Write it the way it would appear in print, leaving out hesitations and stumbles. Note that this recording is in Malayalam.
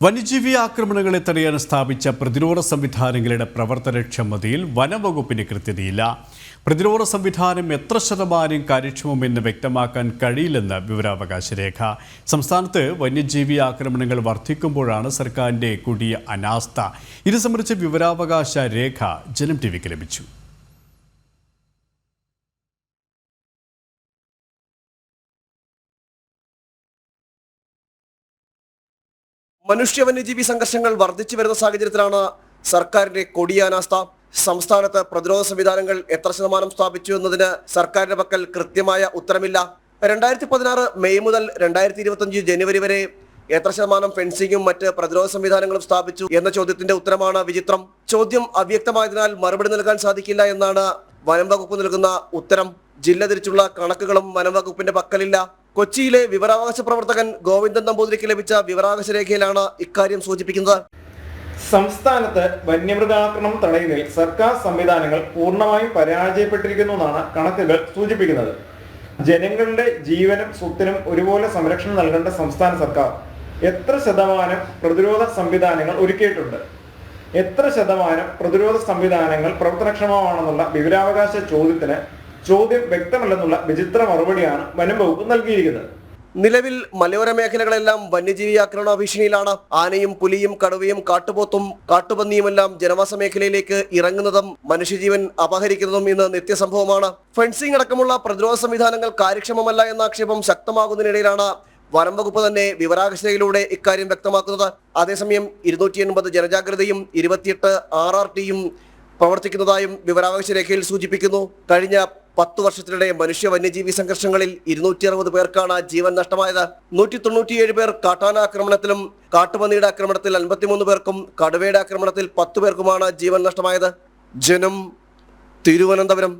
വന്യജീവി ആക്രമണങ്ങളെ തടയാൻ സ്ഥാപിച്ച പ്രതിരോധ സംവിധാനങ്ങളുടെ പ്രവർത്തനക്ഷമതയിൽ വനംവകുപ്പിന് കൃത്യതയില്ല. പ്രതിരോധ സംവിധാനം എത്ര ശതമാനം കാര്യക്ഷമമെന്ന് വ്യക്തമാക്കാൻ കഴിയില്ലെന്ന് വിവരാവകാശ രേഖ. സംസ്ഥാനത്ത് വന്യജീവി ആക്രമണങ്ങൾ വർദ്ധിക്കുമ്പോഴാണ് സർക്കാരിന്റെ കൊടിയ അനാസ്ഥ. ഇത് സംബന്ധിച്ച വിവരാവകാശ രേഖ ജനം ടിവിക്ക് ലഭിച്ചു. മനുഷ്യ വന്യജീവി സംഘർഷങ്ങൾ വർദ്ധിച്ചു വരുന്ന സാഹചര്യത്തിലാണ് സർക്കാരിന്റെ കൊടിയ അനാസ്ഥ. സംസ്ഥാനത്ത് പ്രതിരോധ സംവിധാനങ്ങൾ എത്ര ശതമാനം സ്ഥാപിച്ചു എന്നതിന് സർക്കാരിന്റെ പക്കൽ കൃത്യമായ ഉത്തരമില്ല. 2016 മെയ് മുതൽ 2025 ജനുവരി വരെ എത്ര ശതമാനം ഫെൻസിങ്ങും മറ്റ് പ്രതിരോധ സംവിധാനങ്ങളും സ്ഥാപിച്ചു എന്ന ചോദ്യത്തിന്റെ ഉത്തരമാണ് വിചിത്രം. ചോദ്യം അവ്യക്തമായതിനാൽ മറുപടി നൽകാൻ സാധിക്കില്ല എന്നാണ് വനം വകുപ്പ് നൽകുന്ന ഉത്തരം. ജില്ല തിരിച്ചുള്ള കണക്കുകളും വനം വകുപ്പിന്റെ പക്കലില്ല. കൊച്ചിയിലെ വിവരാവകാശ പ്രവർത്തകൻ ഗോവിന്ദൻ നമ്പൂതിരിക്ക് ലഭിച്ച വിവരാവകാശ രേഖയിലാണ് ഇക്കാര്യം സൂചിപ്പിക്കുന്നത്. സംസ്ഥാനത്ത് വന്യമൃഗാക്രമണം തടയുന്നതിൽ സർക്കാർ സംവിധാനങ്ങൾ പൂർണ്ണമായും പരാജയപ്പെട്ടിരിക്കുന്നു എന്നാണ് കണക്കുകൾ സൂചിപ്പിക്കുന്നത്. ജനങ്ങളുടെ ജീവനും സ്വത്തിനും ഒരുപോലെ സംരക്ഷണം നൽകേണ്ട സംസ്ഥാന സർക്കാർ എത്ര ശതമാനം പ്രതിരോധ സംവിധാനങ്ങൾ ഒരുക്കിയിട്ടുണ്ട്, എത്ര ശതമാനം പ്രതിരോധ സംവിധാനങ്ങൾ പ്രവർത്തനക്ഷമമാണെന്നുള്ള വിവരാവകാശ ചോദ്യം വ്യക്തമല്ലെന്നുള്ള വിചിത്ര മറുപടിയാണ് വനം വകുപ്പ് നൽകിയിരിക്കുന്നത്. നിലവിൽ മലയോര മേഖലകളെല്ലാം വന്യജീവി ആക്രമണ ഭീഷണിയിലാണ്. ആനയും പുലിയും കടുവയും കാട്ടുപോത്തും കാട്ടുപന്നിയുമെല്ലാം ജനവാസ മേഖലയിലേക്ക് ഇറങ്ങുന്നതും മനുഷ്യജീവൻ അപഹരിക്കുന്നതും ഇന്ന് നിത്യസംഭവമാണ്. ഫെൻസിംഗ് അടക്കമുള്ള പ്രതിരോധ സംവിധാനങ്ങൾ കാര്യക്ഷമമല്ല എന്ന ആക്ഷേപം ശക്തമാകുന്നതിനിടയിലാണ് വനം വകുപ്പ് തന്നെ വിവരാവകാശയിലൂടെ ഇക്കാര്യം വ്യക്തമാക്കുന്നത്. അതേസമയം 280 ജനജാഗ്രതയും 28 RRTയും പ്രവർത്തിക്കുന്നതായും വിവരാവകാശ രേഖയിൽ സൂചിപ്പിക്കുന്നു. കഴിഞ്ഞ 10 വർഷത്തിനിടെ മനുഷ്യ വന്യജീവി സംഘർഷങ്ങളിൽ 260 പേർക്കാണ് ജീവൻ നഷ്ടമായത്. 197 പേർ കാട്ടാന ആക്രമണത്തിലും കാട്ടുപന്നിയുടെ ആക്രമണത്തിൽ 53 പേർക്കും കടുവയുടെ ആക്രമണത്തിൽ 10 പേർക്കുമാണ് ജീവൻ നഷ്ടമായത്. ജനം, തിരുവനന്തപുരം.